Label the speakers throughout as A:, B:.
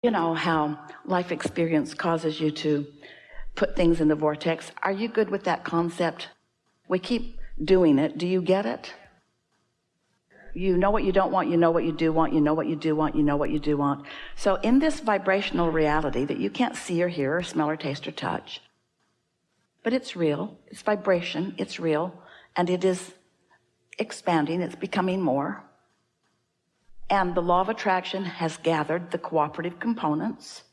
A: You know how life experience causes you to put things in the vortex? Are you good with that concept? We keep doing it. Do you get it? You know what you don't want, you know what you do want, you know what you do want, you know what you do want. So in this vibrational reality that you can't see or hear or smell or taste or touch, but it's real, it's vibration, it's real, and it is expanding, it's becoming more. And the law of attraction has gathered the cooperative components,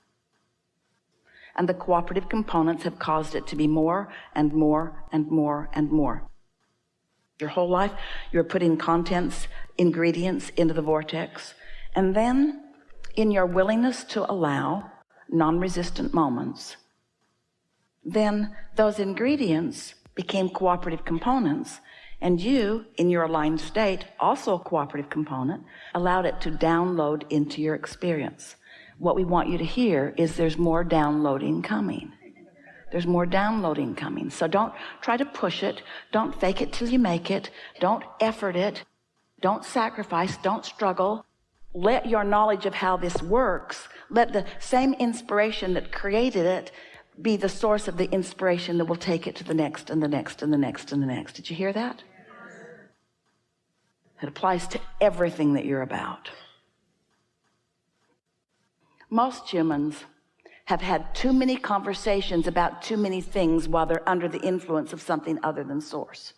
A: and the cooperative components have caused it to be more and more and more and more. Your whole life, you're putting contents, ingredients into the vortex, and then in your willingness to allow non-resistant moments, then those ingredients became cooperative components, and you, in your aligned state, also a cooperative component, allowed it to download into your experience. What we want you to hear is there's more downloading coming. There's more downloading coming. So don't try to push it. Don't fake it till you make it. Don't effort it. Don't sacrifice. Don't struggle. Let your knowledge of how this works, let the same inspiration that created it be the source of the inspiration that will take it to the next and the next and the next and the next. Did you hear that? It applies to everything that you're about. Most humans have had too many conversations about too many things while they're under the influence of something other than source.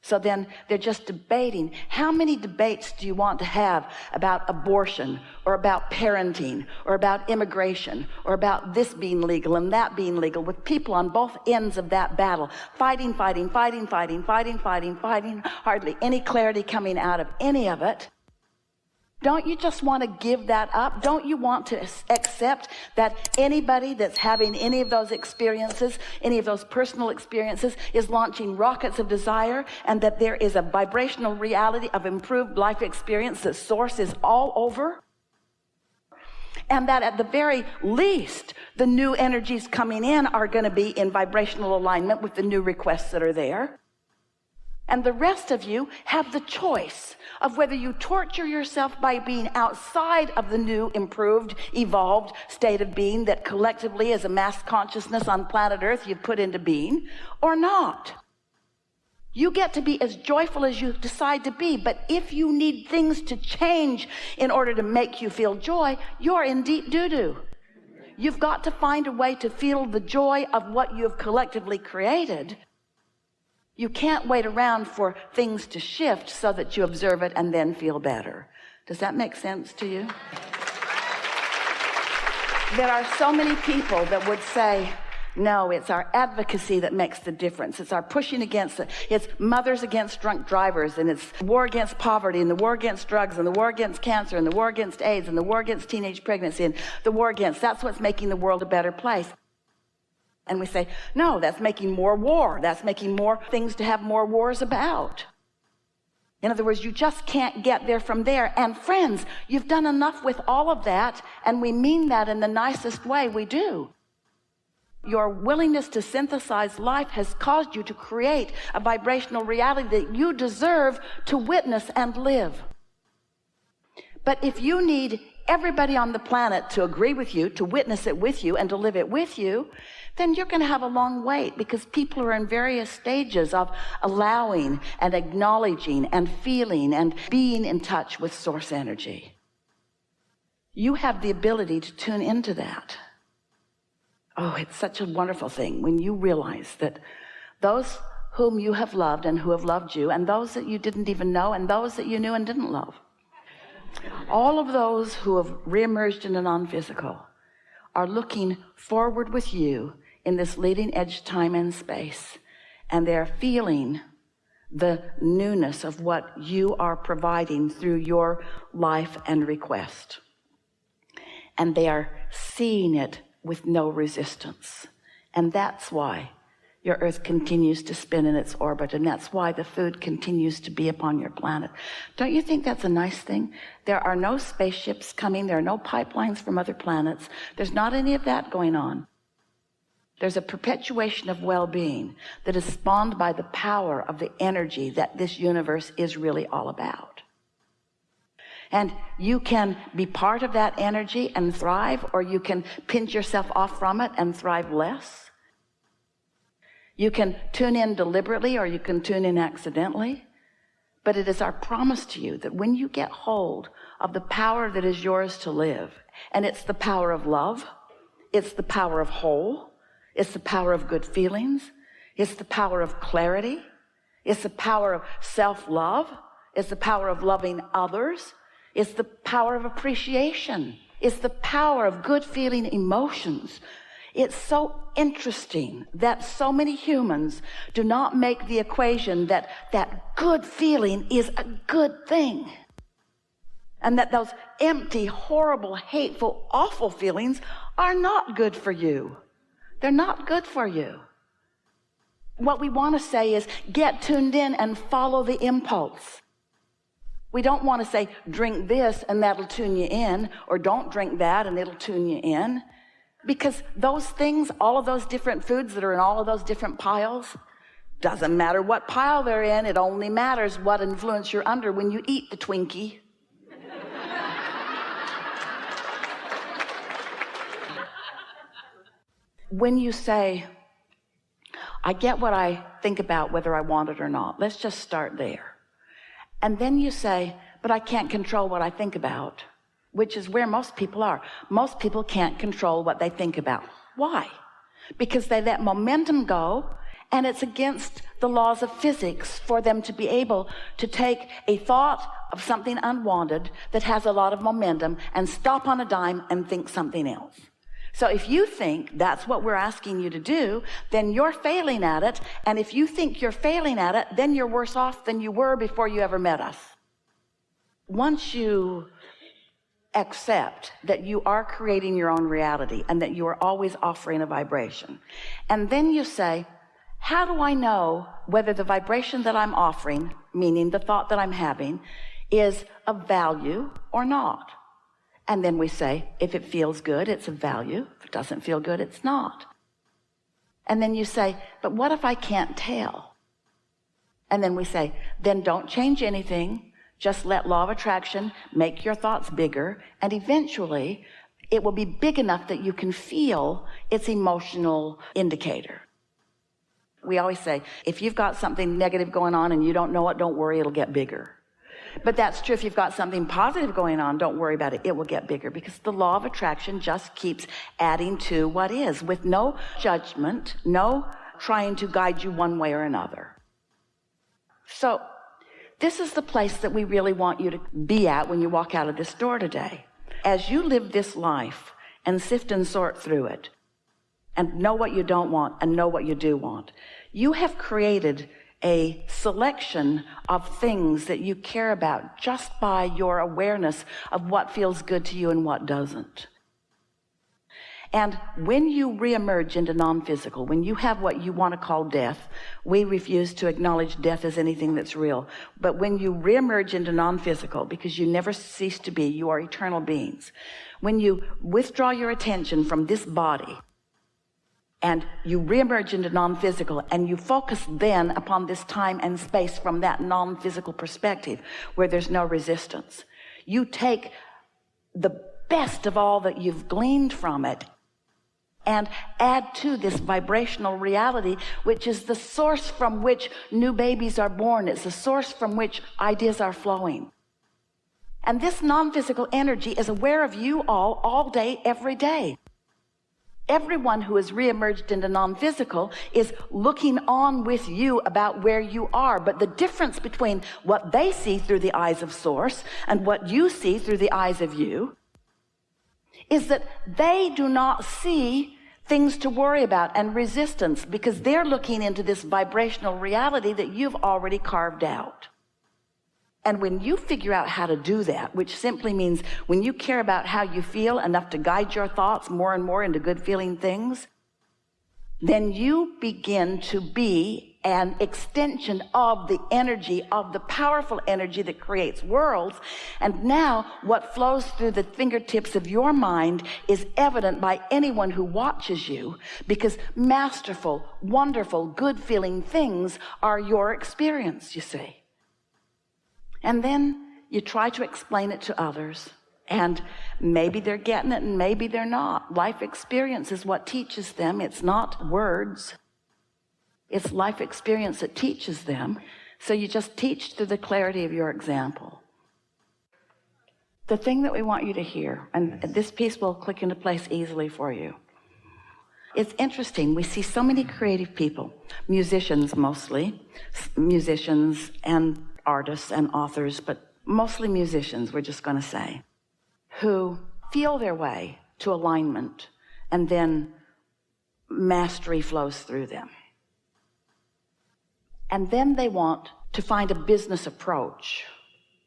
A: So then they're just debating. How many debates do you want to have about abortion or about parenting or about immigration or about this being legal and that being legal, with people on both ends of that battle, fighting, hardly any clarity coming out of any of it? Don't you just want to give that up? Don't you want to accept that anybody that's having any of those experiences, any of those personal experiences, is launching rockets of desire, and that there is a vibrational reality of improved life experience that source is all over? And that at the very least, the new energies coming in are going to be in vibrational alignment with the new requests that are there. And the rest of you have the choice of whether you torture yourself by being outside of the new, improved, evolved state of being that collectively as a mass consciousness on planet Earth you've put into being, or not. You get to be as joyful as you decide to be, but if you need things to change in order to make you feel joy, you're in deep doo-doo. You've got to find a way to feel the joy of what you've collectively created. You can't wait around for things to shift so that you observe it and then feel better. Does that make sense to you? There are so many people that would say, no, it's our advocacy that makes the difference. It's our pushing against it. It's mothers against drunk drivers, and it's war against poverty, and the war against drugs, and the war against cancer, and the war against AIDS, and the war against teenage pregnancy, and the war against, that's what's making the world a better place. And we say, no, that's making more war. That's making more things to have more wars about. In other words, you just can't get there from there. And friends, you've done enough with all of that, and we mean that in the nicest way we do. Your willingness to synthesize life has caused you to create a vibrational reality that you deserve to witness and live. But if you need everybody on the planet to agree with you, to witness it with you, and to live it with you, then you're going to have a long wait, because people are in various stages of allowing and acknowledging and feeling and being in touch with source energy. You have the ability to tune into that. Oh, it's such a wonderful thing when you realize that those whom you have loved and who have loved you, and those that you didn't even know, and those that you knew and didn't love, all of those who have reemerged in the non-physical are looking forward with you in this leading edge time and space, and they're feeling the newness of what you are providing through your life and request, and they are seeing it with no resistance. And that's why your earth continues to spin in its orbit, and that's why the food continues to be upon your planet. Don't you think that's a nice thing? There are no spaceships coming. There are no pipelines from other planets. There's not any of that going on. There's a perpetuation of well-being that is spawned by the power of the energy that this universe is really all about. And you can be part of that energy and thrive, or you can pinch yourself off from it and thrive less. You can tune in deliberately, or you can tune in accidentally. But it is our promise to you that when you get hold of the power that is yours to live, and it's the power of love, it's the power of whole, it's the power of good feelings, it's the power of clarity, it's the power of self-love, it's the power of loving others, it's the power of appreciation, it's the power of good feeling emotions. It's so interesting that so many humans do not make the equation that good feeling is a good thing, and that those empty, horrible, hateful, awful feelings are not good for you. They're not good for you. What we want to say is get tuned in and follow the impulse. We don't want to say drink this and that'll tune you in, or don't drink that and it'll tune you in. Because those things, all of those different foods that are in all of those different piles, doesn't matter what pile they're in, it only matters what influence you're under when you eat the Twinkie. When you say, I get what I think about whether I want it or not, let's just start there. And then you say, but I can't control what I think about. Which is where most people are. Most people can't control what they think about. Why? Because they let momentum go, and it's against the laws of physics for them to be able to take a thought of something unwanted that has a lot of momentum and stop on a dime and think something else. So if you think that's what we're asking you to do, then you're failing at it. And if you think you're failing at it, then you're worse off than you were before you ever met us. Once you accept that you are creating your own reality and that you are always offering a vibration, and then you say, how do I know whether the vibration that I'm offering, meaning the thought that I'm having, is of value or not? And then we say, if it feels good, it's of value. If it doesn't feel good, it's not. And then you say, but what if I can't tell? And then we say, then don't change anything. Just let law of attraction make your thoughts bigger, and eventually it will be big enough that you can feel its emotional indicator. We always say, if you've got something negative going on and you don't know it, don't worry, it'll get bigger. But that's true. If you've got something positive going on, don't worry about it. It will get bigger, because the law of attraction just keeps adding to what is, with no judgment, no trying to guide you one way or another. So this is the place that we really want you to be at when you walk out of this door today. As you live this life and sift and sort through it and know what you don't want and know what you do want, you have created a selection of things that you care about just by your awareness of what feels good to you and what doesn't. And when you reemerge into non-physical, when you have what you want to call death, we refuse to acknowledge death as anything that's real. But when you reemerge into non-physical, because you never cease to be, you are eternal beings. When you withdraw your attention from this body and you reemerge into non-physical, and you focus then upon this time and space from that non-physical perspective where there's no resistance, you take the best of all that you've gleaned from it and add to this vibrational reality, which is the source from which new babies are born. It's the source from which ideas are flowing. And this non-physical energy is aware of you all day, every day. Everyone who has reemerged into non-physical is looking on with you about where you are. But the difference between what they see through the eyes of Source and what you see through the eyes of you is that they do not see things to worry about and resistance, because they're looking into this vibrational reality that you've already carved out. And when you figure out how to do that, which simply means when you care about how you feel enough to guide your thoughts more and more into good feeling things, then you begin to be an extension of the energy, of the powerful energy that creates worlds. And now what flows through the fingertips of your mind is evident by anyone who watches you, because masterful, wonderful, good feeling things are your experience, you see. And then You try to explain it to others, and maybe they're getting it and maybe they're not. Life experience is what teaches them. It's not words. It's life experience that teaches them. So you just teach through the clarity of your example. The thing that we want you to hear, and this piece will click into place easily for you. It's interesting. We see so many creative people, musicians mostly, musicians and artists and authors, but mostly musicians, we're just going to say, who feel their way to alignment, and then mastery flows through them. And then they want to find a business approach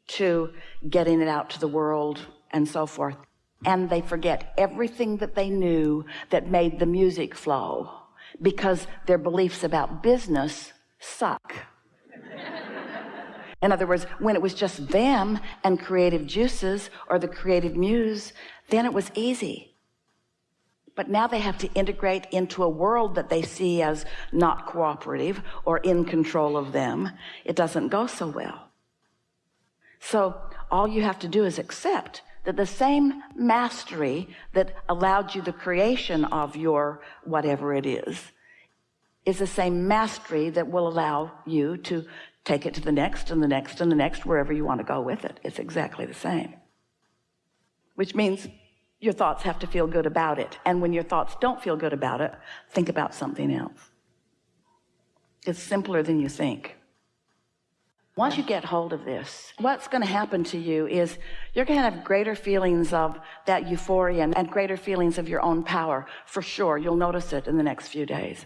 A: to getting it out to the world and so forth. And they forget everything that they knew that made the music flow, because their beliefs about business suck. In other words, when it was just them and creative juices or the creative muse, then it was easy. But now they have to integrate into a world that they see as not cooperative or in control of them. It doesn't go so well. So all you have to do is accept that the same mastery that allowed you the creation of your whatever it is the same mastery that will allow you to take it to the next and the next and the next, wherever you want to go with it. It's exactly the same. Which means your thoughts have to feel good about it. And when your thoughts don't feel good about it, think about something else. It's simpler than you think. Once you get hold of this, what's going to happen to you is you're going to have greater feelings of that euphoria and greater feelings of your own power. For sure, you'll notice it in the next few days.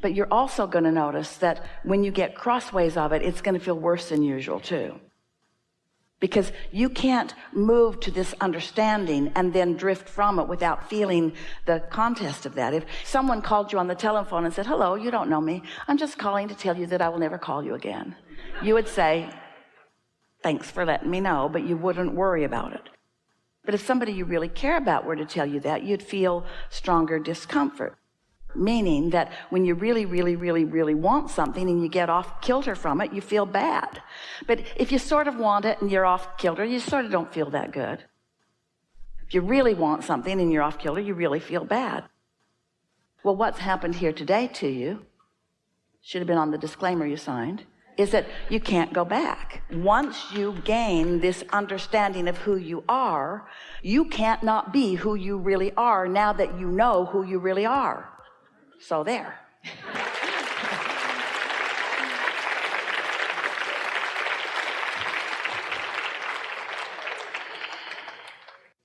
A: But you're also going to notice that when you get crossways of it, it's going to feel worse than usual too. Because you can't move to this understanding and then drift from it without feeling the contest of that. If someone called you on the telephone and said, hello, you don't know me, I'm just calling to tell you that I will never call you again, you would say, thanks for letting me know, but you wouldn't worry about it. But if somebody you really care about were to tell you that, you'd feel stronger discomfort. Meaning that when you really, really, really, really want something and you get off kilter from it, you feel bad. But if you sort of want it and you're off kilter, you sort of don't feel that good. If you really want something and you're off kilter, you really feel bad. Well, what's happened here today to you, should have been on the disclaimer you signed, is that you can't go back. Once you gain this understanding of who you are, you can't not be who you really are now that you know who you really are. So there.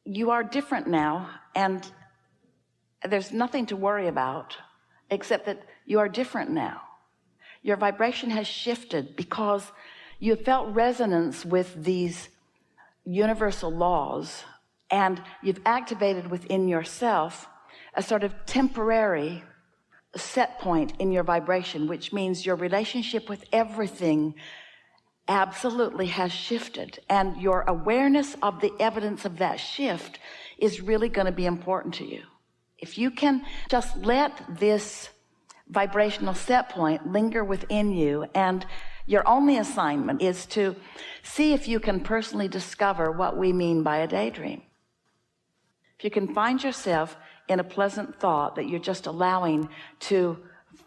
A: You are different now, and there's nothing to worry about except that you are different now. Your vibration has shifted because you felt resonance with these universal laws, and you've activated within yourself a sort of temporary set point in your vibration, which means your relationship with everything absolutely has shifted, and your awareness of the evidence of that shift is really going to be important to you. If you can just let this vibrational set point linger within you, and your only assignment is to see if you can personally discover what we mean by a daydream. If you can find yourself in a pleasant thought that you're just allowing to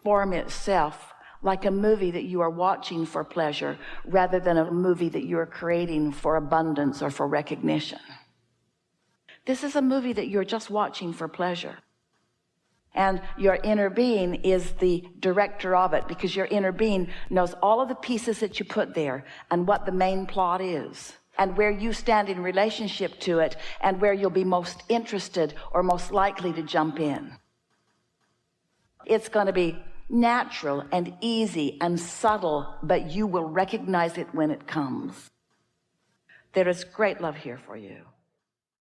A: form itself like a movie that you are watching for pleasure rather than a movie that you are creating for abundance or for recognition. This is a movie that you're just watching for pleasure. And your inner being is the director of it, because your inner being knows all of the pieces that you put there and what the main plot is, and where you stand in relationship to it, and where you'll be most interested or most likely to jump in. It's going to be natural and easy and subtle, but you will recognize it when it comes. There is great love here for you.